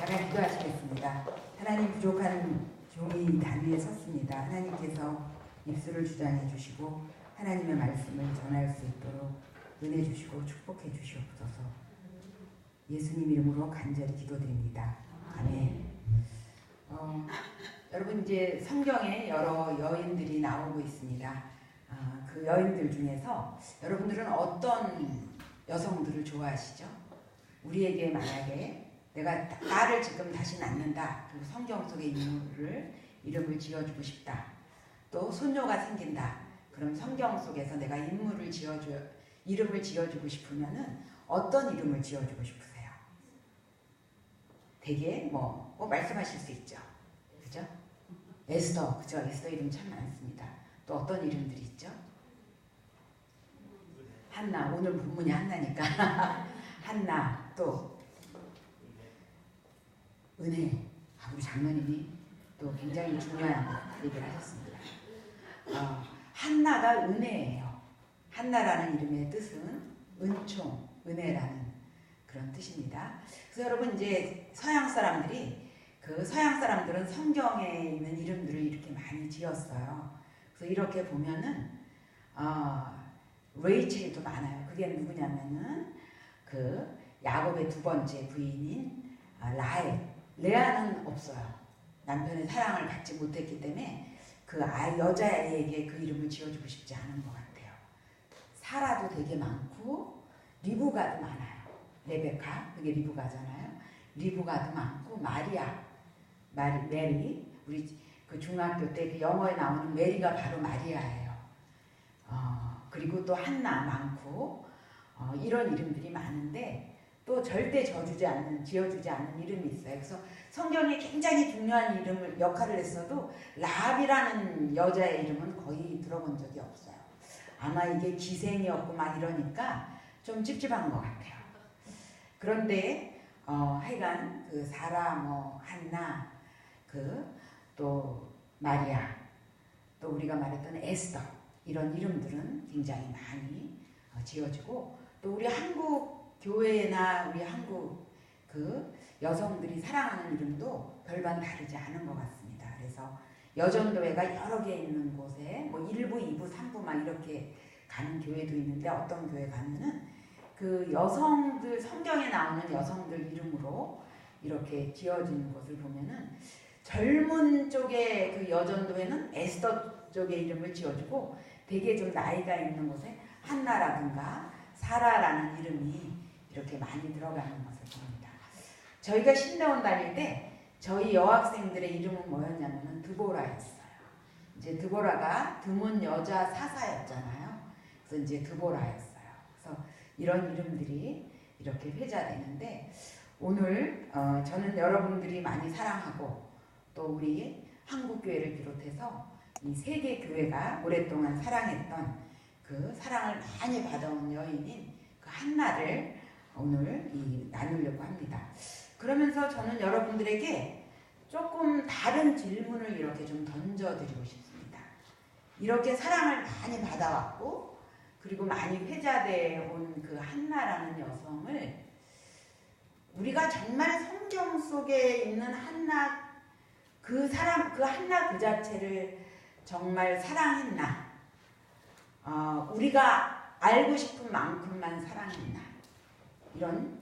잠깐 기도하시겠습니다. 하나님, 부족한 종이 단 위에 섰습니다. 하나님께서 입술을 주장해 주시고 하나님의 말씀을 전할 수 있도록 은혜 주시고 축복해 주시옵소서. 예수님 이름으로 간절히 기도드립니다. 아멘. 여러분, 이제 성경에 여러 여인들이 나오고 있습니다. 그 여인들 중에서 여러분들은 어떤 여성들을 좋아하시죠? 우리에게 만약에 내가 딸을 지금 다시 낳는다, 그리고 성경 속의 인물을 이름을 지어주고 싶다, 또 손녀가 생긴다, 그럼 성경 속에서 내가 이름을 지어주고 싶으면은 어떤 이름을 지어주고 싶으세요? 되게 뭐 말씀하실 수 있죠, 그죠? 에스더, 그죠? 에스더 이름 참 많습니다. 또 어떤 이름들이 있죠? 한나, 오늘 본문이 한나니까 한나, 또 은혜. 우리 장로님이 또 굉장히 중요한 얘기를 하셨습니다. 한나가 은혜예요. 한나라는 이름의 뜻은 은총, 은혜라는 그런 뜻입니다. 그래서 여러분, 이제 서양 사람들은 성경에 있는 이름들을 이렇게 많이 지었어요. 그래서 이렇게 보면은 레이첼도 많아요. 그게 누구냐면은 그 야곱의 두 번째 부인인 라헬. 레아는 없어요. 남편의 사랑을 받지 못했기 때문에 그 여자애에게 그 이름을 지어주고 싶지 않은 것 같아요. 사라도 되게 많고 리브가도 많아요. 레베카, 그게 리브가잖아요. 리브가도 많고 메리, 우리 그 중학교 때 그 영어에 나오는 메리가 바로 마리아예요. 그리고 또 한나 많고 이런 이름들이 많은데 또 절대 지어주지 않는 이름이 있어요. 그래서 성경에 굉장히 중요한 역할을 했어도 라합이라는 여자의 이름은 거의 들어본 적이 없어요. 아마 이게 기생이었고 막 이러니까 좀 찝찝한 것 같아요. 그런데 하여간 그 사라, 한나, 또 마리아, 또 우리가 말했던 에스더, 이런 이름들은 굉장히 많이 지어지고, 또 우리 한국 교회나 우리 한국 그 여성들이 사랑하는 이름도 별반 다르지 않은 것 같습니다. 그래서 여전도회가 여러 개 있는 곳에 1부, 2부, 3부 막 이렇게 가는 교회도 있는데, 어떤 교회 가면은 그 여성들, 성경에 나오는 여성들 이름으로 이렇게 지어지는 것을 보면은 젊은 쪽의 그 여전도회는 에스더 쪽의 이름을 지어주고, 되게 좀 나이가 있는 곳에 한나라든가 사라라는 이름이 이렇게 많이 들어가는 것을 봅니다. 저희가 신대원 다닐 때 저희 여학생들의 이름은 뭐였냐면은 드보라였어요. 이제 드보라가 드문 여자 사사였잖아요. 그래서 이제 드보라였어요. 그래서 이런 이름들이 이렇게 회자되는데, 오늘 저는 여러분들이 많이 사랑하고 또 우리 한국교회를 비롯해서 이 세계 교회가 오랫동안 사랑했던 그 사랑을 많이 받아온 여인인 그 한나를 오늘 나누려고 합니다. 그러면서 저는 여러분들에게 조금 다른 질문을 이렇게 좀 던져드리고 싶습니다. 이렇게 사랑을 많이 받아왔고 그리고 많이 회자되어 온 그 한나라는 여성을 우리가 정말 성경 속에 있는 한나, 그 한나 그 자체를 정말 사랑했나? 우리가 알고 싶은 만큼만 사랑했나? 이런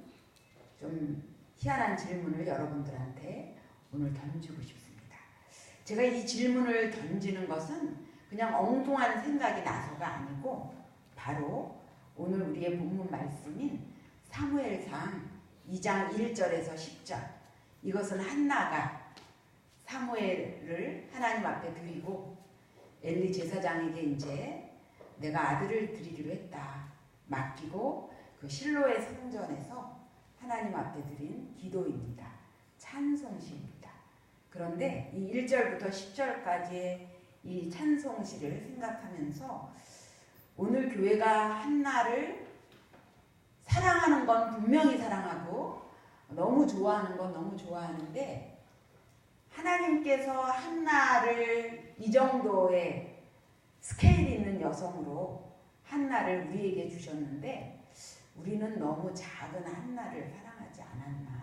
좀 희한한 질문을 여러분들한테 오늘 던지고 싶습니다. 제가 이 질문을 던지는 것은 그냥 엉뚱한 생각이 나서가 아니고 바로 오늘 우리의 본문 말씀인 사무엘상 2장 1절에서 10절, 이것은 한나가 사무엘을 하나님 앞에 드리고 엘리 제사장에게 이제 내가 아들을 드리기로 했다 맡기고 그 실로의 성전에서 하나님 앞에 드린 기도입니다. 찬송시입니다. 그런데 이 1절부터 10절까지의 이 찬송시를 생각하면서 오늘 교회가 한나를 사랑하는 건 분명히 사랑하고 너무 좋아하는 건 너무 좋아하는데, 하나님께서 한나를 이 정도의 스케일 있는 여성으로 한나를 우리에게 주셨는데 우리는 너무 작은 한나를 사랑하지 않았나,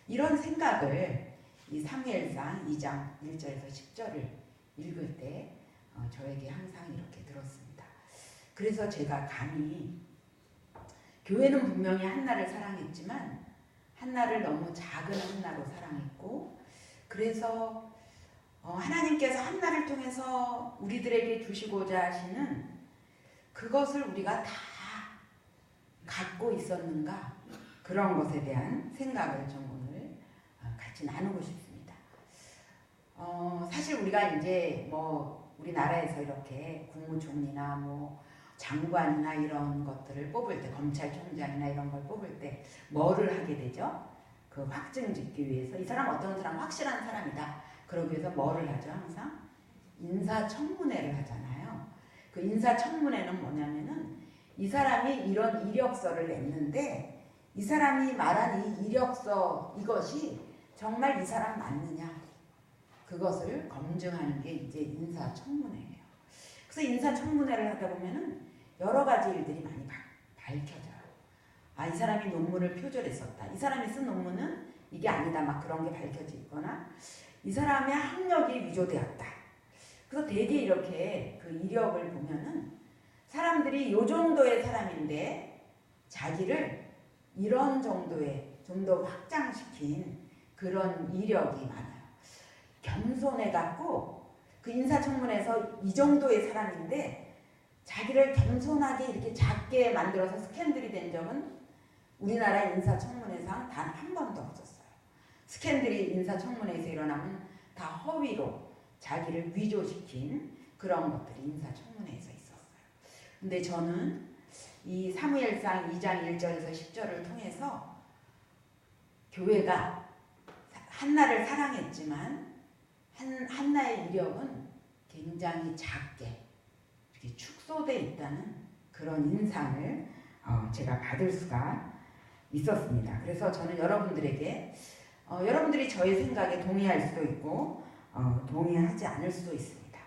이런 생각을 이 사무엘상 2장 1절에서 10절을 읽을 때 저에게 항상 이렇게 들었습니다. 그래서 제가 감히 교회는 분명히 한나를 사랑했지만 한나를 너무 작은 한나로 사랑했고, 그래서 하나님께서 한나를 통해서 우리들에게 주시고자 하시는 그것을 우리가 다 갖고 있었는가, 그런 것에 대한 생각을 좀 오늘 같이 나누고 싶습니다. 사실 우리가 이제 뭐 우리나라에서 이렇게 국무총리나 뭐 장관이나 이런 것들을 뽑을 때, 검찰총장이나 이런 걸 뽑을 때 뭐를 하게 되죠? 그 확증 짓기 위해서 이 사람 어떤 사람 확실한 사람이다, 그러기 위해서 뭐를 하죠? 항상 인사청문회를 하잖아요. 그 인사청문회는 뭐냐면은 이 사람이 이런 이력서를 냈는데 이 사람이 말한 이 이력서, 이것이 정말 이 사람 맞느냐, 그것을 검증하는 게 이제 인사청문회예요. 그래서 인사청문회를 하다 보면은 여러 가지 일들이 많이 밝혀져요. 아, 이 사람이 논문을 표절했었다, 이 사람이 쓴 논문은 이게 아니다, 막 그런 게 밝혀지거나 이 사람의 학력이 위조되었다. 그래서 되게 이렇게 그 이력을 보면은 사람들이 요 정도의 사람인데 자기를 이런 정도의 좀 더 확장시킨 그런 이력이 많아요. 겸손해갖고 그 인사청문회에서 이 정도의 사람인데 자기를 겸손하게 이렇게 작게 만들어서 스캔들이 된 적은 우리나라 인사청문회상 단 한 번도 없었어요. 스캔들이 인사청문회에서 일어나면 다 허위로 자기를 위조시킨 그런 것들이 인사청문회에서 있었어요. 근데 저는 이 사무엘상 2장 1절에서 10절을 통해서 교회가 한나를 사랑했지만 한나의 이력은 굉장히 작게 이렇게 축소되어 있다는 그런 인상을 제가 받을 수가 있었습니다. 그래서 저는 여러분들에게 여러분들이 저의 생각에 동의할 수도 있고 동의하지 않을 수도 있습니다.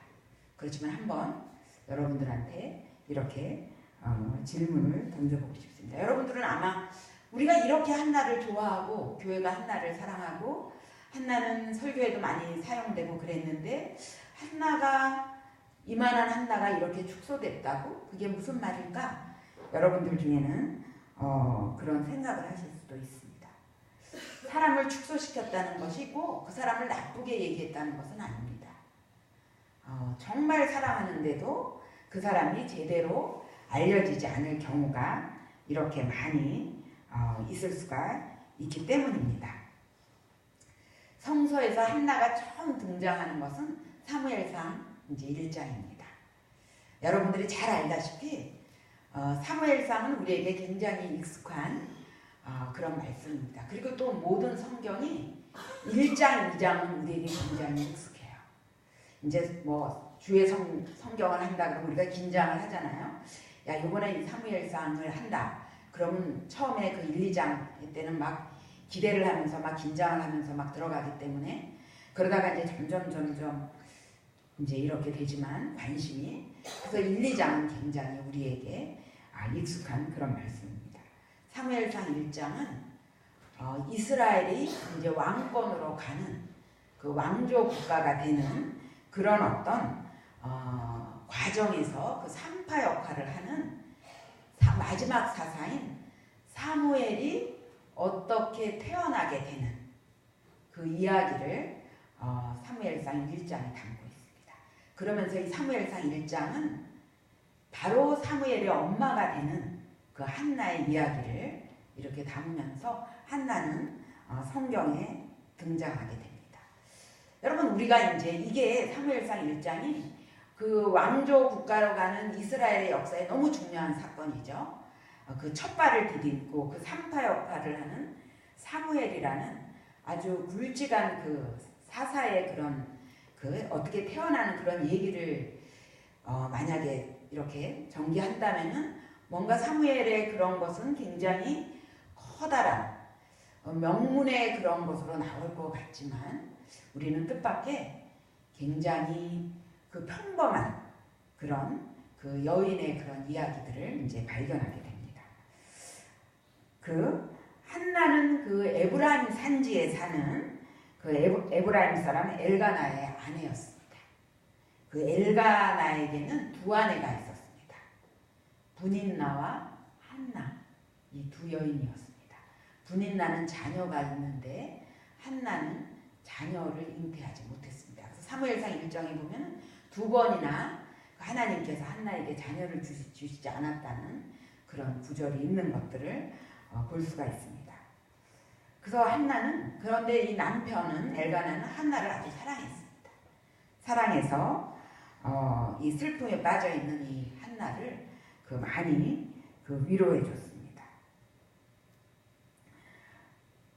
그렇지만 한번 여러분들한테 이렇게 질문을 던져보고 싶습니다. 여러분들은 아마 우리가 이렇게 한나를 좋아하고 교회가 한나를 사랑하고 한나는 설교에도 많이 사용되고 그랬는데 한나가, 이만한 한나가 이렇게 축소됐다고? 그게 무슨 말일까? 여러분들 중에는 그런 생각을 하실 수도 있습니다. 사람을 축소시켰다는 것이고 그 사람을 나쁘게 얘기했다는 것은 아닙니다. 정말 사랑하는데도 그 사람이 제대로 알려지지 않을 경우가 이렇게 많이 있을 수가 있기 때문입니다. 성서에서 한나가 처음 등장하는 것은 사무엘상 이제 1장입니다. 여러분들이 잘 알다시피 사무엘상은 우리에게 굉장히 익숙한 그런 말씀입니다. 그리고 또 모든 성경이 1장, 2장은 우리에게 굉장히 익숙해요. 이제 뭐 주의 성경을 한다 그러면 우리가 긴장을 하잖아요. 야, 이번에 사무엘상을 한다. 그러면 처음에 그 1, 2장 때는 막 기대를 하면서 막 긴장을 하면서 막 들어가기 때문에, 그러다가 이제 점점 이제 이렇게 되지만 관심이, 그래서 1, 2장은 굉장히 우리에게 익숙한 그런 말씀입니다. 사무엘상 1장은 이스라엘이 이제 왕권으로 가는 그 왕조 국가가 되는 그런 어떤 과정에서 그 산파 역할을 하는 마지막 사사인 사무엘이 어떻게 태어나게 되는 그 이야기를 사무엘상 1장이 담고 있습니다. 그러면서 이 사무엘상 1장은 바로 사무엘의 엄마가 되는 그 한나의 이야기를 이렇게 담으면서 한나는 성경에 등장하게 됩니다. 여러분, 우리가 이제 이게 사무엘상 1장이 그 왕조 국가로 가는 이스라엘의 역사에 너무 중요한 사건이죠. 그 첫 발을 디딛고 그 산파 역할을 하는 사무엘이라는 아주 굵직한 그 사사의 그런 그 어떻게 태어나는 그런 얘기를 만약에 이렇게 전개한다면은 뭔가 사무엘의 그런 것은 굉장히 커다란 명문의 그런 것으로 나올 것 같지만 우리는 뜻밖의 굉장히 그 평범한 그런 그 여인의 그런 이야기들을 이제 발견하게 됩니다. 그 한나는 그 에브라임 산지에 사는 그 에브라임 사람 엘가나의 아내였습니다. 그 엘가나에게는 두 아내가 있었습니다. 분인나와 한나, 이 두 여인이었습니다. 분인나는 자녀가 있는데 한나는 자녀를 잉태하지 못했습니다. 그래서 사무엘상 1장에 보면 두 번이나 하나님께서 한나에게 자녀를 주시지 않았다는 그런 구절이 있는 것들을 볼 수가 있습니다. 그래서 한나는, 그런데 이 남편은 엘가나는 한나를 아주 사랑했습니다. 사랑해서 이 슬픔에 빠져 있는 이 한나를 많이 위로해 줬습니다.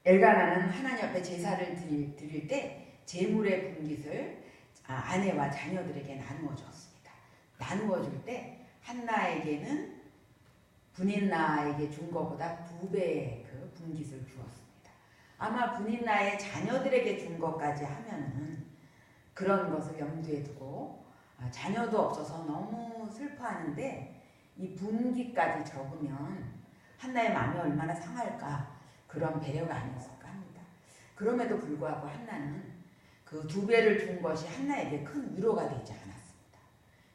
엘가나는 하나님 앞에 제사를 드릴 때 제물의 분깃을 아내와 자녀들에게 나누어 줬습니다. 나누어 줄 때 한나에게는 분인나에게 준 것보다 2배의 그 분깃을 주었습니다. 아마 분인나의 자녀들에게 준 것까지 하면은 그런 것을 염두에 두고 자녀도 없어서 너무 슬퍼하는데 이 분깃까지 적으면 한나의 마음이 얼마나 상할까, 그런 배려가 아니었을까 합니다. 그럼에도 불구하고 한나는 그 2배를 준 것이 한나에게 큰 위로가 되지 않았습니다.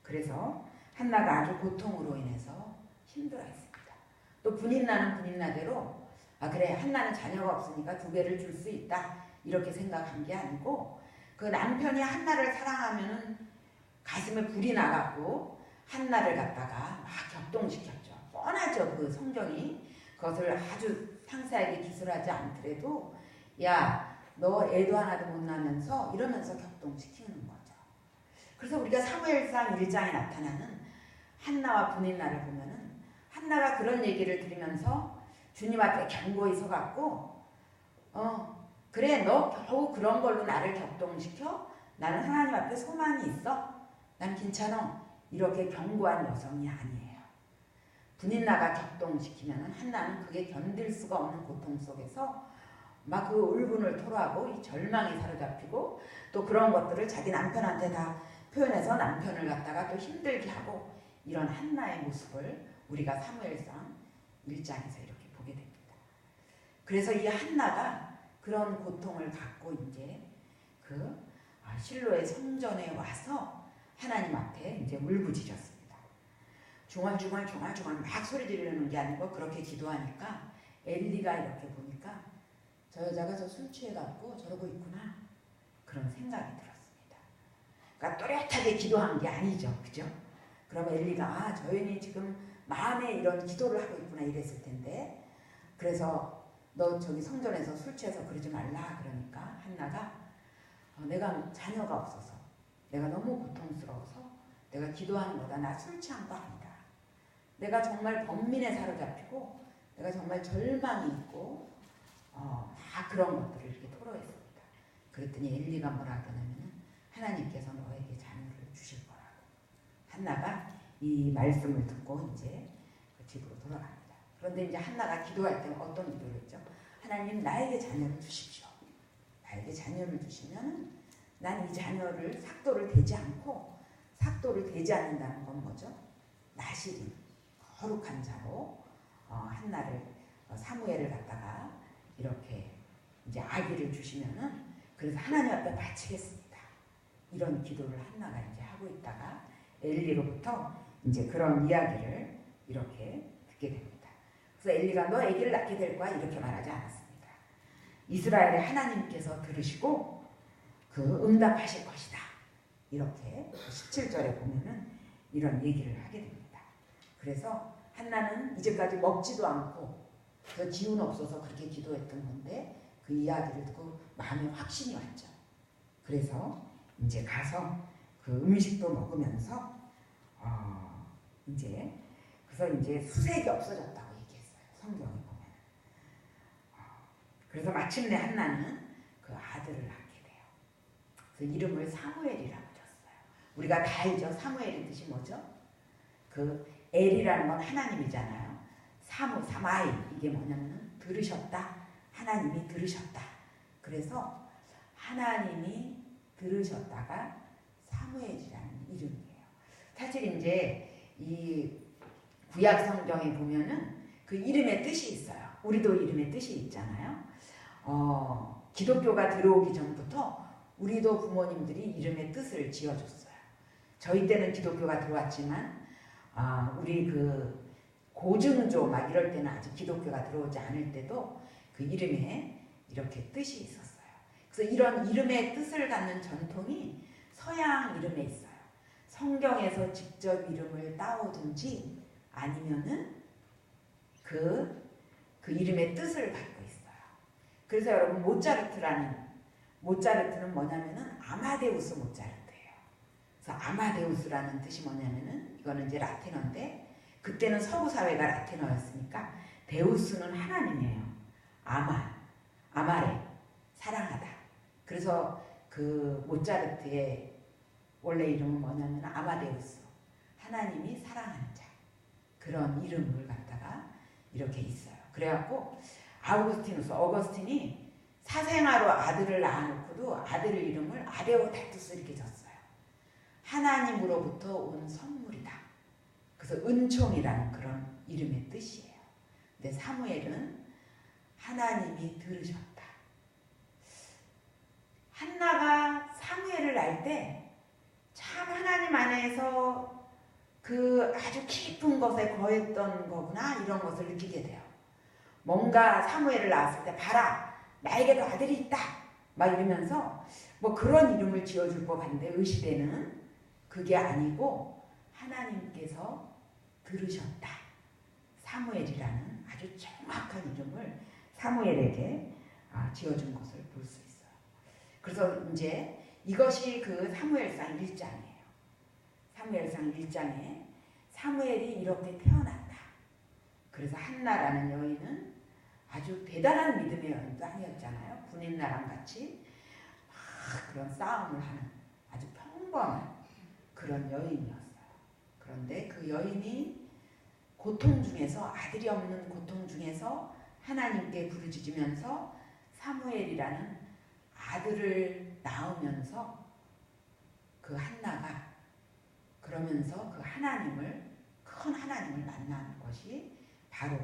그래서 한나가 아주 고통으로 인해서 힘들어했습니다. 또 분인나는 분인나대로 그래, 한나는 자녀가 없으니까 2배를 줄 수 있다, 이렇게 생각한 게 아니고, 그 남편이 한나를 사랑하면은 가슴에 불이 나갖고 한나를 갖다가 막 격동시켰죠. 뻔하죠. 그 성경이 그것을 아주 상세하게 기술하지 않더라도, 야, 너 애도 하나도 못 낳으면서, 이러면서 격동시키는 거죠. 그래서 우리가 사무엘상 1장에 나타나는 한나와 분인나를 보면은 한나가 그런 얘기를 들으면서 주님 앞에 견고히 서갖고 그래, 너 겨우 그런 걸로 나를 격동시켜? 나는 하나님 앞에 소망이 있어. 난 괜찮아. 이렇게 견고한 여성이 아니에요. 분인나가 격동시키면 한나는 그게 견딜 수가 없는 고통 속에서 막 그 울분을 토로하고 이 절망에 사로잡히고, 또 그런 것들을 자기 남편한테 다 표현해서 남편을 갖다가 또 힘들게 하고, 이런 한나의 모습을 우리가 사무엘상 1장에서 이렇게 보게 됩니다. 그래서 이 한나가 그런 고통을 갖고 이제 실로의 성전에 와서 하나님 앞에 이제 울부짖었습니다. 중얼중얼 막 소리 지르는 게 아니고, 그렇게 기도하니까 엘리가 이렇게 보니까 저 여자가 저 술 취해갖고 저러고 있구나, 그런 생각이 들었습니다. 그러니까 또렷하게 기도한 게 아니죠, 그죠? 그러면 엘리가 저 여인이 지금 마음에 이런 기도를 하고 있구나 이랬을 텐데, 그래서 너 저기 성전에서 술 취해서 그러지 말라 그러니까 한나가 내가 자녀가 없어서 내가 너무 고통스러워서 내가 기도하는 거다. 나 술 취한 거 아니다. 내가 정말 번민에 사로잡히고 내가 정말 절망이 있고 다 그런 것들을 이렇게 토로했습니다. 그랬더니 엘리가 뭐라 그러냐면 하나님께서 너에게 자녀를 주실 거라고. 한나가 이 말씀을 듣고 이제 집으로 돌아갑니다. 그런데 이제 한나가 기도할 때 어떤 기도를 했죠? 하나님, 나에게 자녀를 주십시오. 나에게 자녀를 주시면 난 이 자녀를 삭도를 대지 않고, 삭도를 대지 않는다는 건 뭐죠? 나실인 거룩한 자로 한나를 사무엘을 갖다가 이렇게 이제 아기를 주시면은, 그래서 하나님 앞에 바치겠습니다. 이런 기도를 한나가 이제 하고 있다가 엘리로부터 이제 그런 이야기를 이렇게 듣게 됩니다. 그래서 엘리가 너 아기를 낳게 될 거야 이렇게 말하지 않았습니다. 이스라엘의 하나님께서 들으시고 그 응답하실 것이다. 이렇게 17절에 보면은 이런 얘기를 하게 됩니다. 그래서 한나는 이제까지 먹지도 않고 그 기운 없어서 그렇게 기도했던 건데, 그 이야기를 듣고 마음에 확신이 왔죠. 그래서 이제 가서 그 음식도 먹으면서 그래서 이제 수색이 없어졌다고 얘기했어요. 성경에 보면. 그래서 마침내 한나는 그 아들을 낳게 돼요. 그래서 이름을 사무엘이라고 줬어요. 우리가 다 알죠. 사무엘의 뜻이 뭐죠? 그 엘이라는 건 하나님이잖아요. 사마이, 이게 뭐냐면 들으셨다. 하나님이 들으셨다. 그래서 하나님이 들으셨다가 사무엘이라는 이름이에요. 사실 이제 이 구약 성경에 보면은 그 이름의 뜻이 있어요. 우리도 이름의 뜻이 있잖아요. 기독교가 들어오기 전부터 우리도 부모님들이 이름의 뜻을 지어줬어요. 저희 때는 기독교가 들어왔지만 우리 그 고증조 막 이럴 때는 아직 기독교가 들어오지 않을 때도 그 이름에 이렇게 뜻이 있었어요. 그래서 이런 이름의 뜻을 갖는 전통이 서양 이름에 있어요. 성경에서 직접 이름을 따오든지 아니면은 그 이름의 뜻을 갖고 있어요. 그래서 여러분 모차르트는 뭐냐면은 아마데우스 모차르트예요. 그래서 아마데우스라는 뜻이 뭐냐면은 이거는 이제 라틴어인데 그때는 서구 사회가 라틴어였으니까 데우스는 하나님이에요. 아마레 사랑하다. 그래서 그 모차르트의 원래 이름은 뭐냐면 아마데우스 하나님이 사랑하는 자 그런 이름을 갖다가 이렇게 있어요. 그래갖고 어거스틴이 사생아로 아들을 낳아놓고도 아들 이름을 아데오다투스 이렇게 줬어요. 하나님으로부터 온 선물이다. 그래서 은총이라는 그런 이름의 뜻이에요. 근데 사무엘은 하나님이 들으셨다. 한나가 사무엘을 낳을 때 참 하나님 안에서 그 아주 깊은 것에 거했던 거구나 이런 것을 느끼게 돼요. 뭔가 사무엘을 낳았을 때 봐라 나에게도 아들이 있다 막 이러면서 뭐 그런 이름을 지어줄 법한데 의시대는 그게 아니고 하나님께서 들으셨다. 사무엘이라는 아주 정확한 이름을 사무엘에게 지어준 것을 볼 수 있어요. 그래서 이제 이것이 그 사무엘상 1장이에요. 사무엘상 1장에 사무엘이 이렇게 태어났다. 그래서 한나라는 여인은 아주 대단한 믿음의 여인도 아니었잖아요. 군인나랑 같이 막 그런 싸움을 하는 아주 평범한 그런 여인이었어요. 그런데 그 여인이 고통 중에서 아들이 없는 고통 중에서 하나님께 부르짖으면서 사무엘이라는 아들을 낳으면서 그 한나가 그러면서 그 큰 하나님을 만난 것이 바로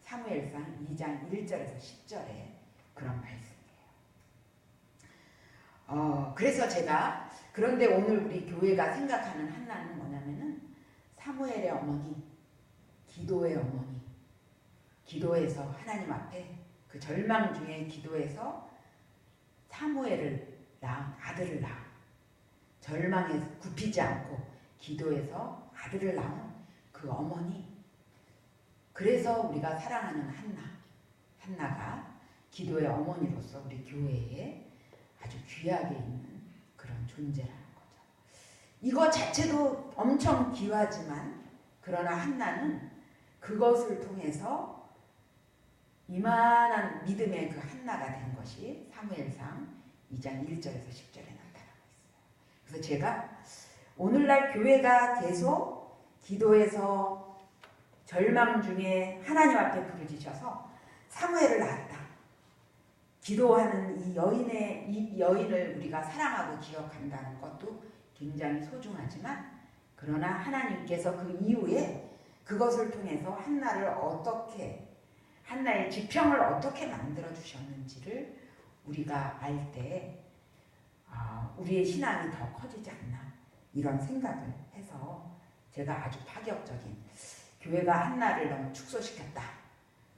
사무엘상 2장 1절에서 10절의 그런 말씀이에요. 그래서 제가 그런데 오늘 우리 교회가 생각하는 한나는 뭐냐면은 사무엘의 어머니, 기도의 어머니, 기도에서 하나님 앞에 그 절망 중에 기도해서 사무엘을 낳은 아들을 낳은 절망에 굽히지 않고 기도해서 아들을 낳은 그 어머니 그래서 우리가 사랑하는 한나가 기도의 어머니로서 우리 교회에 아주 귀하게 있는 그런 존재라는 거죠. 이거 자체도 엄청 귀하지만 그러나 한나는 그것을 통해서 이만한 믿음의 그 한나가 된 것이 사무엘상 2장 1절에서 10절에 나타나고 있어요. 그래서 제가 오늘날 교회가 계속 기도해서 절망 중에 하나님 앞에 부르짖어서 사무엘을 낳았다. 기도하는 이 여인을 우리가 사랑하고 기억한다는 것도 굉장히 소중하지만 그러나 하나님께서 그 이후에 그것을 통해서 한나의 지평을 어떻게 만들어 주셨는지를 우리가 알 때 우리의 신앙이 더 커지지 않나 이런 생각을 해서 제가 아주 파격적인 교회가 한나를 너무 축소시켰다.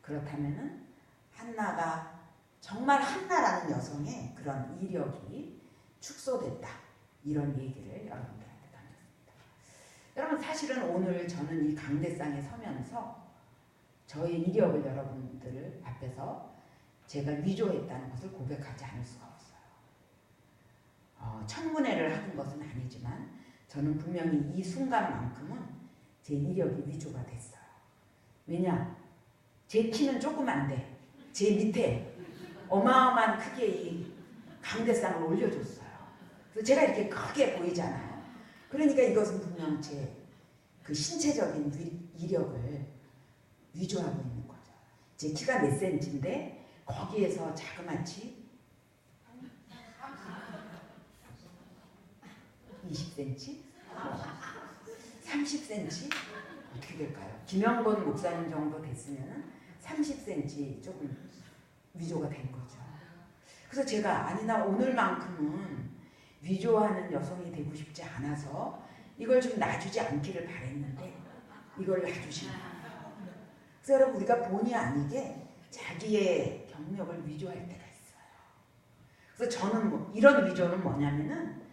그렇다면은 한나가 정말 한나라는 여성의 그런 이력이 축소됐다. 이런 얘기를 여러분들한테 던졌습니다. 여러분 사실은 오늘 저는 이 강대상에 서면서 저의 이력을 여러분들 앞에서 제가 위조했다는 것을 고백하지 않을 수가 없어요. 청문회를 하는 것은 아니지만 저는 분명히 이 순간만큼은 제 이력이 위조가 됐어요. 왜냐? 제 키는 조그만데 제 밑에 어마어마한 크기의 이 강대상을 올려줬어요. 그래서 제가 이렇게 크게 보이잖아요. 그러니까 이것은 분명 제 그 신체적인 이력을 위조하고 있는 거죠. 제 키가 몇 센치인데 거기에서 자그마치 20cm? 30cm? 어떻게 될까요? 김영건 목사님 정도 됐으면 30cm 조금 위조가 된 거죠. 그래서 제가 아니 나 오늘만큼은 위조하는 여성이 되고 싶지 않아서 이걸 좀 놔주지 않기를 바랬는데 이걸 놔주시는 거예요. 그래서 여러분 우리가 본의 아니게 자기의 경력을 위조할 때가 있어요. 그래서 저는 이런 위조는 뭐냐면은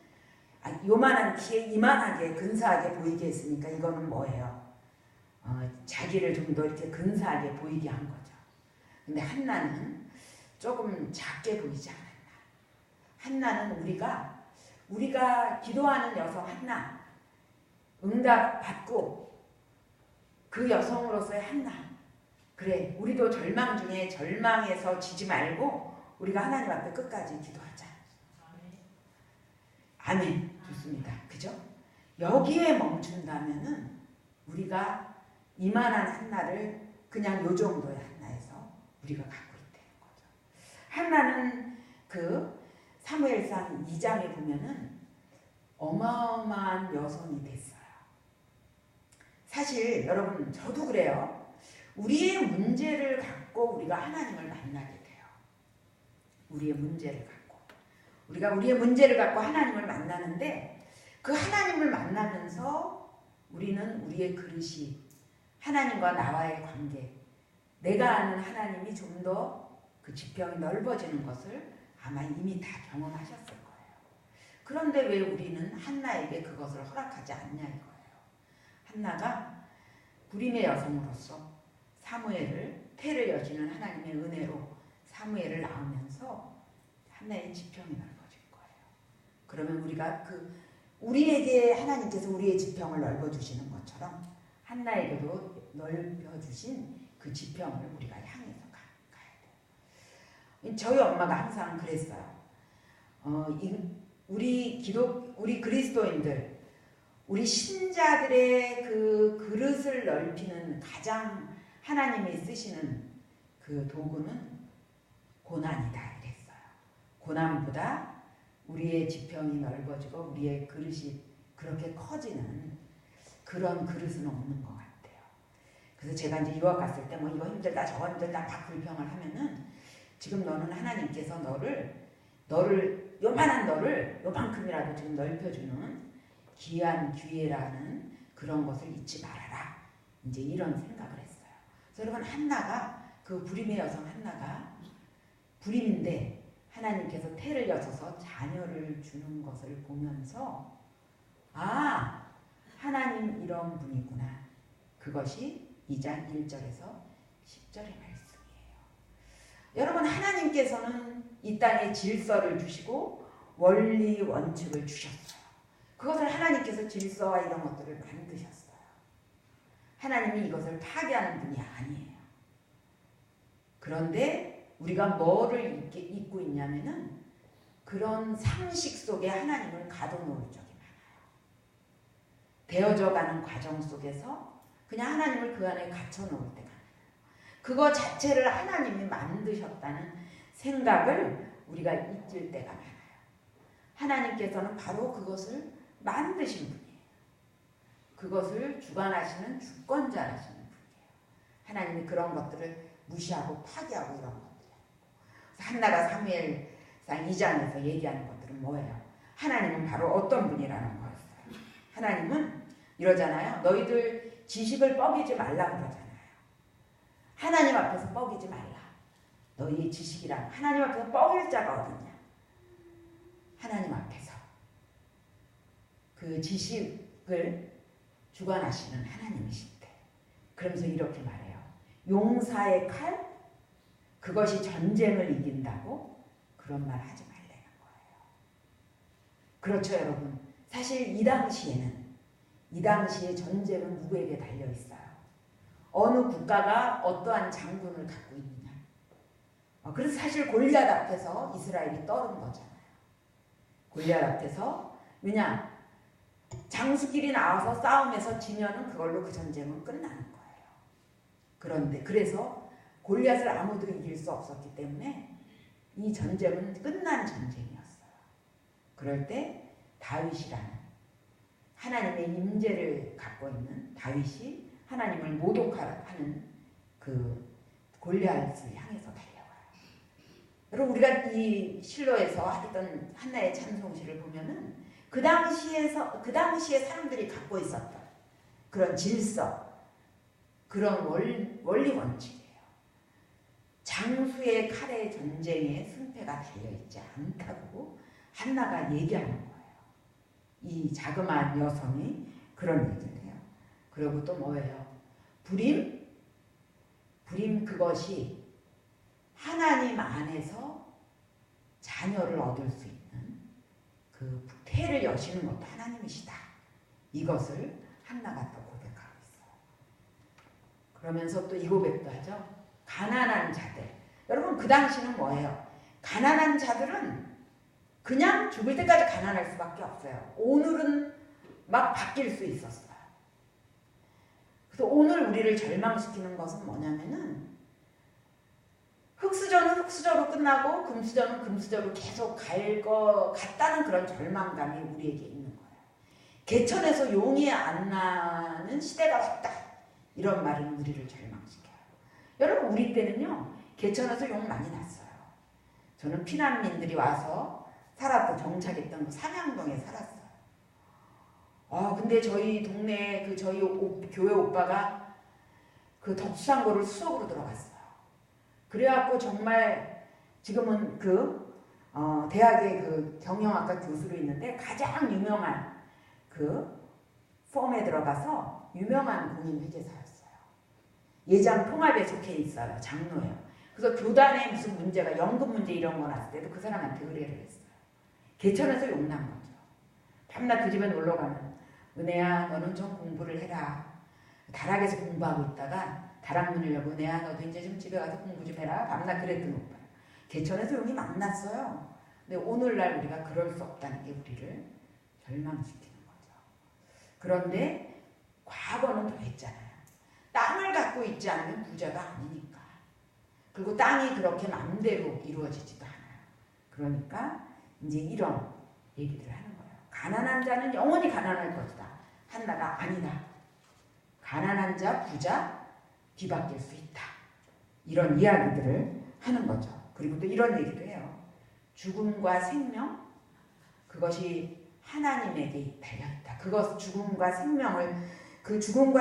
요만한 키에 이만하게 근사하게 보이게 했으니까 이거는 뭐예요? 자기를 좀 더 이렇게 근사하게 보이게 한 거죠. 근데 한나는 조금 작게 보이지 않았나. 한나는 우리가 기도하는 여성 한나, 응답 받고 그 여성으로서의 한나. 그래, 우리도 절망 중에 절망해서 지지 말고 우리가 하나님 앞에 끝까지 기도하자. 아멘. 좋습니다. 그죠? 여기에 멈춘다면은 우리가 이만한 한나를 그냥 요 정도의 한나에서 우리가 갖고 있다는 거죠. 한나는 그 사무엘상 2장에 보면은 어마어마한 여성이 됐어요. 사실 여러분 저도 그래요. 우리의 문제를 갖고 우리가 하나님을 만나게 돼요. 우리의 문제를 갖고. 우리가 우리의 문제를 갖고 하나님을 만나는데 그 하나님을 만나면서 우리는 우리의 그릇이 하나님과 나와의 관계, 내가 아는 하나님이 좀 더 그 지평이 넓어지는 것을 아마 이미 다 경험하셨을 거예요. 그런데 왜 우리는 한나에게 그것을 허락하지 않냐 이거예요. 한나가 불임의 여성으로서 사무엘을 태를 여시는 하나님의 은혜로 사무엘을 낳으면서 한나의 지평이 넓어질 거예요. 그러면 우리가 우리에게 하나님께서 우리의 지평을 넓어주시는 것처럼 한나에게도 넓혀주신 그 지평을 우리가 향해서 가야 돼요. 저희 엄마가 항상 그랬어요. 우리 그리스도인들, 우리 신자들의 그 그릇을 넓히는 가장 하나님이 쓰시는 그 도구는 고난이다 이랬어요. 고난보다 우리의 지평이 넓어지고 우리의 그릇이 그렇게 커지는 그런 그릇은 없는 것 같아요. 그래서 제가 이제 유학 갔을 때 뭐 이거 힘들다 저거 힘들다 막 불평을 하면은 지금 너는 하나님께서 너를 요만한 너를 요만큼이라도 지금 넓혀주는 귀한 기회라는 그런 것을 잊지 말아라. 이제 이런 생각을 했어요. 그래서 여러분 한나가 그 불임의 여성 한나가 불임인데 하나님께서 태를 여셔서 자녀를 주는 것을 보면서 하나님 이런 분이구나. 그것이 2장 1절에서 10절의 말씀이에요. 여러분 하나님께서는 이 땅에 질서를 주시고 원리 원칙을 주셨어요. 그것을 하나님께서 질서와 이런 것들을 만드셨어요. 하나님이 이것을 파괴하는 분이 아니에요. 그런데 우리가 뭐를 잊고 있냐면은 그런 상식 속에 하나님을 가둬놓을 적이 많아요. 되어져가는 과정 속에서 그냥 하나님을 그 안에 갇혀놓을 때가 많아요. 그거 자체를 하나님이 만드셨다는 생각을 우리가 잊을 때가 많아요. 하나님께서는 바로 그것을 만드신 분이에요. 그것을 주관하시는 주권자라시는 분이에요. 하나님이 그런 것들을 무시하고 파괴하고 이런 것들이에요. 한나가 사무엘상 2장에서 얘기하는 것들은 뭐예요? 하나님은 바로 어떤 분이라는 거였어요. 하나님은 이러잖아요. 너희들 지식을 뻐기지 말라 그러잖아요. 하나님 앞에서 뻐기지 말라. 너희의 지식이란 하나님 앞에서 뻐길 자가 어딨냐. 하나님 앞에서 그 지식을 주관하시는 하나님이신데 그러면서 이렇게 말해요. 용사의 칼? 그것이 전쟁을 이긴다고? 그런 말 하지 말라는 거예요. 그렇죠 여러분. 사실 이 당시에 전쟁은 누구에게 달려있어요? 어느 국가가 어떠한 장군을 갖고 있느냐. 그래서 사실 골리앗 앞에서 이스라엘이 떨은 거잖아요. 골리앗 앞에서 왜냐? 장수끼리 나와서 싸움에서 지면은 그걸로 그 전쟁은 끝나는 거예요. 그런데 그래서 골리앗을 아무도 이길 수 없었기 때문에 이 전쟁은 끝난 전쟁이었어요. 그럴 때 다윗이라는 하나님의 임재를 갖고 있는 다윗이 하나님을 모독하는 그 골리앗을 향해서 달려가요. 여러분 우리가 이 실로에서 했던 한나의 찬송시를 보면은 그 당시에 사람들이 갖고 있었던 그런 질서, 그런 원리 원칙이에요. 장수의 칼의 전쟁에 승패가 달려있지 않다고 한나가 얘기하는 거예요. 이 자그마한 여성이 그런 얘기를 해요. 그리고 또 뭐예요? 부림 그것이 하나님 안에서 자녀를 얻을 수 있는 그 태를 여시는 것도 하나님이시다. 이것을 한나가 또 고백하고 있어요. 그러면서 또 이 고백도 하죠. 가난한 자들. 여러분 그 당시는 뭐예요? 가난한 자들은 그냥 죽을 때까지 가난할 수밖에 없어요. 오늘은 막 바뀔 수 있었어요. 그래서 오늘 우리를 절망시키는 것은 뭐냐면은 흙수저는 흙수저로 끝나고 금수저는 금수저로 계속 갈 것 같다는 그런 절망감이 우리에게 있는 거예요. 개천에서 용이 안 나는 시대가 왔다. 이런 말은 우리를 절망시켜요. 여러분 우리 때는요. 개천에서 용 많이 났어요. 저는 피난민들이 와서 살았던 정착했던 그 삼양동에 살았어요. 근데 저희 동네에 저희 교회 오빠가 그 덕수상고를 수석으로 들어갔어요. 그래갖고 정말 지금은 대학의 그 경영학과 교수로 있는데 가장 유명한 그 펌에 들어가서 유명한 공인회계사였어요. 예장 통합에 속해 있어요. 장로예요. 그래서 교단에 무슨 문제가 연금 문제 이런 거 났을 때도 그 사람한테 의뢰를 했어요. 개천에서 용난 거죠. 밤낮 그 집에 놀러 가면 은혜야 너는 좀 공부를 해라. 다락에서 공부하고 있다가 다락 문을 열고 은혜야 너도 이제 좀 집에 가서 공부 좀 해라. 밤낮 그랬던 오빠. 개천에서 용이 만났어요. 근데 오늘날 우리가 그럴 수 없다는 게 우리를 절망시키는 거죠. 그런데 과거는 더 했잖아요. 땅을 갖고 있지 않으면 부자가 아니니까. 그리고 땅이 그렇게 마음대로 이루어지지도 않아요. 그러니까 이제 이런 얘기들을 하는 거예요. 가난한 자는 영원히 가난할 것이다. 한나가 아니다. 가난한 자, 부자 뒤바뀔 수 있다. 이런 이야기들을 하는 거죠. 그리고 또 이런 얘기도 해요. 죽음과 생명 그것이 하나님에게 달려있다. 죽음과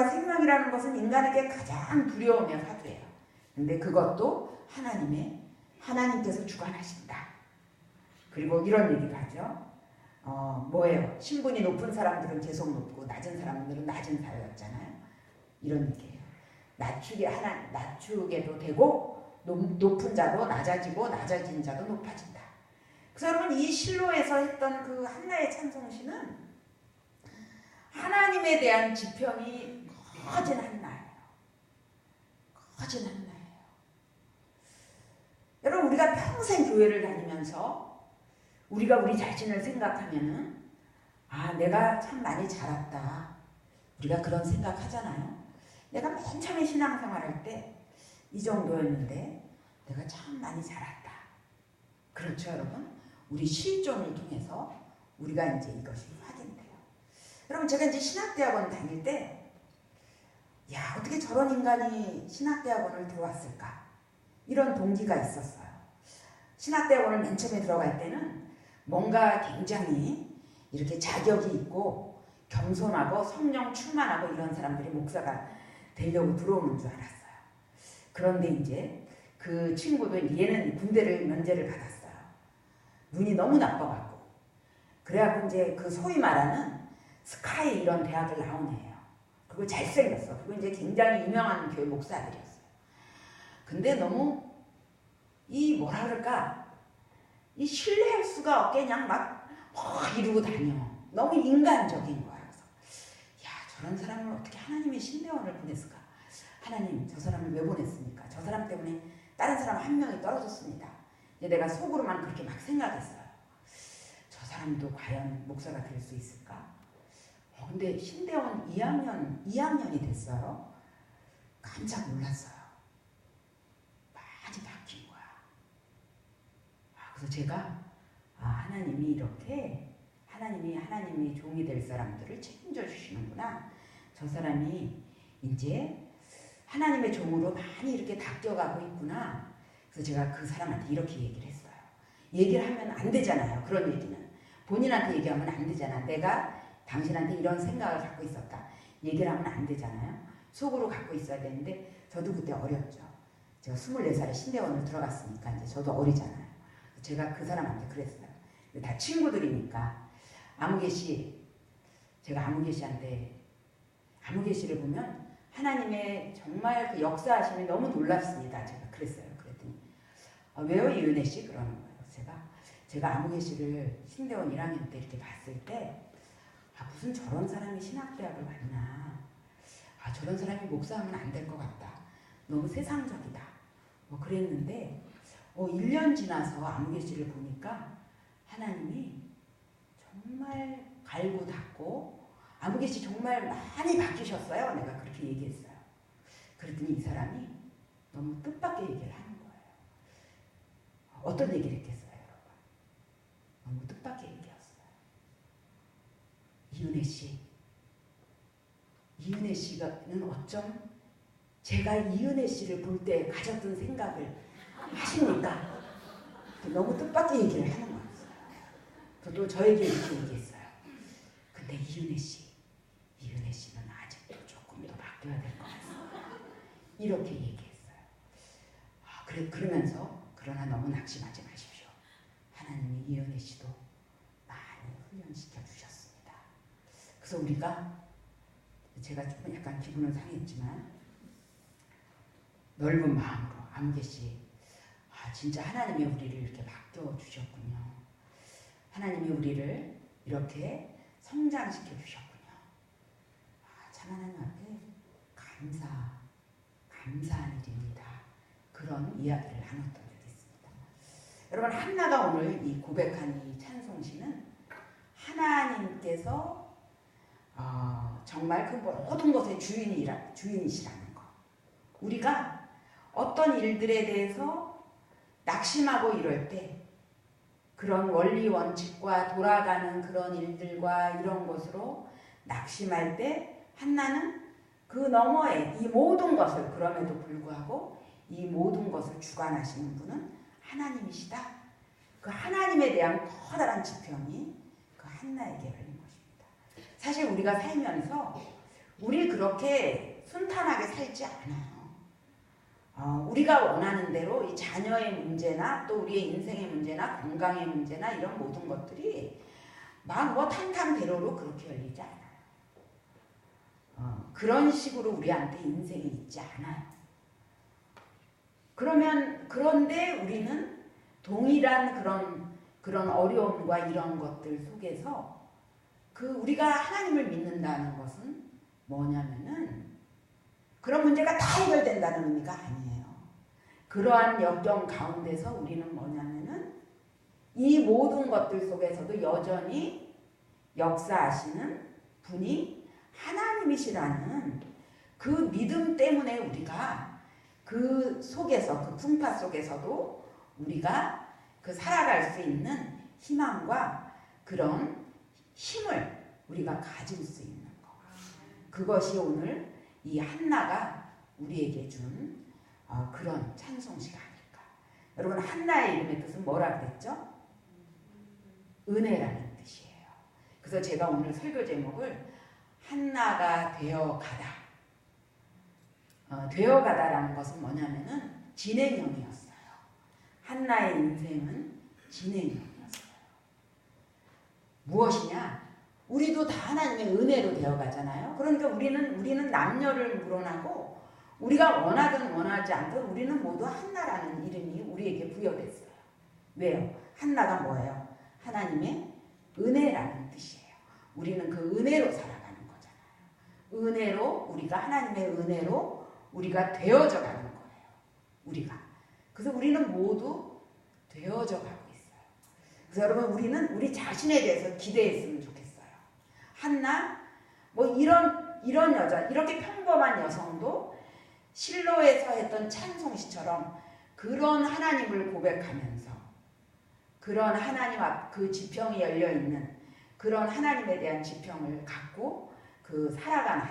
생명이라는 것은 인간에게 가장 두려우며 사두예요. 근데 그것도 하나님께서 주관하신다. 그리고 이런 얘기도 하죠. 뭐예요? 신분이 높은 사람들은 계속 높고 낮은 사람들은 낮은 사회였잖아요. 이런 얘기예요. 낮추게도 되고 높은 자도 낮아지고 낮아진 자도 높아진다. 그래서 여러분 이 실로에서 했던 그 한나의 찬송시는 하나님에 대한 지평이 커진 한나예요. 커진 한나예요. 여러분 우리가 평생 교회를 다니면서 우리가 우리 자신을 생각하면은 내가 참 많이 자랐다. 우리가 그런 생각하잖아요. 내가 맨 처음에 신앙생활할 때 이 정도였는데 내가 참 많이 자랐다. 그렇죠 여러분? 우리 실존을 통해서 우리가 이제 이것이 확인돼요. 여러분 제가 이제 신학대학원 다닐 때 어떻게 저런 인간이 신학대학원을 들어왔을까? 이런 동기가 있었어요. 신학대학원을 맨 처음에 들어갈 때는 뭔가 굉장히 이렇게 자격이 있고 겸손하고 성령 충만하고 이런 사람들이 목사가 되려고 들어오는 줄 알았어요. 그런데 이제 그 친구도 얘는 군대를 면제를 받았어요. 눈이 너무 나빠갖고. 그래갖고 이제 그 소위 말하는 스카이 이런 대학을 나온 애예요. 그리고 잘생겼어. 그리고 이제 굉장히 유명한 교회 목사들이었어요. 근데 너무 뭐라 그럴까? 신뢰할 수가 없게 그냥 막 이러고 다녀. 너무 인간적인 거야. 그래서 저런 사람을 어떻게 하나님의 신대원을 보냈을까? 하나님 저 사람을 왜 보냈습니까? 저 사람 때문에 다른 사람 한 명이 떨어졌습니다. 내가 속으로만 그렇게 막 생각했어요. 저 사람도 과연 목사가 될 수 있을까? 근데 신대원 2학년이 됐어요. 깜짝 놀랐어요. 많이 바뀐 거야. 그래서 제가 하나님이 이렇게 하나님이 종이 될 사람들을 책임져 주시는구나. 저 사람이 이제 하나님의 종으로 많이 이렇게 닦여가고 있구나. 그래서 제가 그 사람한테 이렇게 얘기를 했어요. 얘기를 하면 안 되잖아요. 그런 얘기는. 본인한테 얘기하면 안 되잖아. 내가 당신한테 이런 생각을 갖고 있었다. 얘기를 하면 안 되잖아요. 속으로 갖고 있어야 되는데 저도 그때 어렸죠. 제가 24살에 신대원을 들어갔으니까 이제 저도 어리잖아요. 제가 그 사람한테 그랬어요. 다 친구들이니까. 아무개 씨, 제가 아무개 씨한테 아무개 씨를 보면 하나님의 정말 그 역사하심이 너무 놀랍습니다. 제가 그랬어요. 그랬더니 왜요 이은혜 씨? 그러는 거예요. 제가 아무개 씨를 신대원 1학년 때 이렇게 봤을 때 무슨 저런 사람이 신학대학을 갔나. 저런 사람이 목사하면 안 될 것 같다. 너무 세상적이다. 뭐 그랬는데 1년 지나서 아무개 씨를 보니까 하나님이 정말 갈고 닦고 아무개 씨 정말 많이 바뀌셨어요. 내가 그렇게 얘기했어요. 그랬더니 이 사람이 너무 뜻밖의 얘기를 하는 거예요. 어떤 얘기를 했겠어요, 여러분? 너무 뜻밖의 얘기였어요. 이은혜 씨는 어쩜 제가 이은혜 씨를 볼 때 가졌던 생각을 하십니까? 너무 뜻밖의 얘기를 하는 거였어요. 저도 저에게 이렇게 얘기했어요. 근데 이은혜 씨는 아직도 조금 더 바뀌어야 될 것 같습니다. 이렇게 얘기했어요. 그러면서 그러나 너무 낙심하지 마십시오. 하나님이 이은혜 씨도 많이 훈련시켜 주셨습니다. 그래서 우리가 제가 조금 약간 기분은 상했지만 넓은 마음으로 아무개 씨, 진짜 하나님이 우리를 이렇게 바뀌어 주셨군요. 하나님이 우리를 이렇게 성장시켜 주셨군요. 참 하나님 앞에 감사한 일입니다. 그런 이야기를 나눴던 적이 있습니다. 여러분, 한나가 오늘 이 고백한 이 찬송시는 하나님께서 정말 그 모든 것의 주인이시라는 거. 우리가 어떤 일들에 대해서 낙심하고 이럴 때 그런 원리 원칙과 돌아가는 그런 일들과 이런 것으로 낙심할 때 한나는 그 너머에 이 모든 것을 그럼에도 불구하고 이 모든 것을 주관하시는 분은 하나님이시다. 그 하나님에 대한 커다란 지평이 그 한나에게 열린 것입니다. 사실 우리가 살면서 우리 그렇게 순탄하게 살지 않아요. 우리가 원하는 대로 이 자녀의 문제나 또 우리의 인생의 문제나 건강의 문제나 이런 모든 것들이 막 뭐 탄탄대로로 그렇게 열리지 않아요. 그런 식으로 우리한테 인생이 있지 않아요. 그런데 우리는 동일한 그런 어려움과 이런 것들 속에서 우리가 하나님을 믿는다는 것은 뭐냐면은 그런 문제가 다 해결된다는 의미가 아니에요. 그러한 역경 가운데서 우리는 뭐냐면은 이 모든 것들 속에서도 여전히 역사하시는 분이 하나님이시라는 그 믿음 때문에 우리가 그 속에서, 그 풍파 속에서도 우리가 살아갈 수 있는 희망과 그런 힘을 우리가 가질 수 있는 것. 그것이 오늘 이 한나가 우리에게 준 그런 찬송시가 아닐까. 여러분, 한나의 이름의 뜻은 뭐라 그랬죠? 은혜라는 뜻이에요. 그래서 제가 오늘 설교 제목을 한나가 되어가다. 되어가다라는 것은 뭐냐면은 진행형이었어요. 한나의 인생은 진행형이었어요. 무엇이냐? 우리도 다 하나님의 은혜로 되어가잖아요. 그러니까 우리는 남녀를 물어나고 우리가 원하든 원하지 않든 우리는 모두 한나라는 이름이 우리에게 부여됐어요. 왜요? 한나가 뭐예요? 하나님의 은혜라는 뜻이에요. 우리는 그 은혜로 살아가는 거잖아요. 은혜로 우리가 하나님의 은혜로 우리가 되어져 가는 거예요. 우리가. 그래서 우리는 모두 되어져 가고 있어요. 그래서 여러분, 우리는 우리 자신에 대해서 기대했으면 좋겠어요. 한나, 뭐 이런 여자, 이렇게 평범한 여성도 실로에서 했던 찬송시처럼 그런 하나님을 고백하면서 그런 하나님 앞 그 지평이 열려 있는 그런 하나님에 대한 지평을 갖고 살아간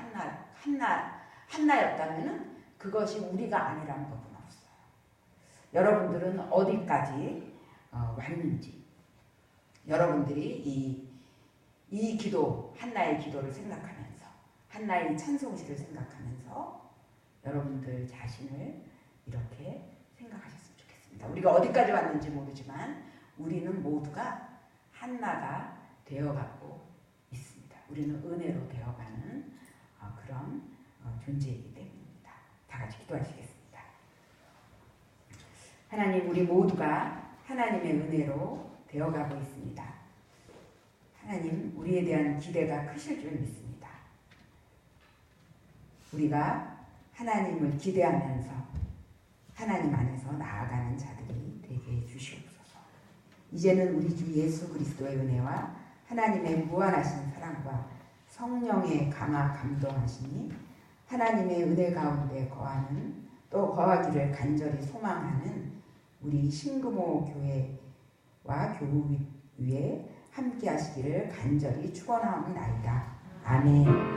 한나였다면은 그것이 우리가 아니라는 법은 없어요. 여러분들은 어디까지 왔는지, 여러분들이 이 기도, 한나의 기도를 생각하면서, 한나의 찬송시를 생각하면서 여러분들 자신을 이렇게 생각하셨으면 좋겠습니다. 우리가 어디까지 왔는지 모르지만 우리는 모두가 한나가 되어가고 있습니다. 우리는 은혜로 되어가는 그런 존재이기 때문입니다. 다 같이 기도하시겠습니다. 하나님, 우리 모두가 하나님의 은혜로 되어가고 있습니다. 하나님, 우리에 대한 기대가 크실 줄 믿습니다. 우리가 하나님을 기대하면서 하나님 안에서 나아가는 자들이 되게 해주시옵소서. 이제는 우리 주 예수 그리스도의 은혜와 하나님의 무한하신 사랑과 성령의 강화 감동하시니 하나님의 은혜 가운데 거하는, 또 거하기를 간절히 소망하는 우리 신금호 교회와 교우 위에 함께 하시기를 간절히 축원하옵나이다. 아멘.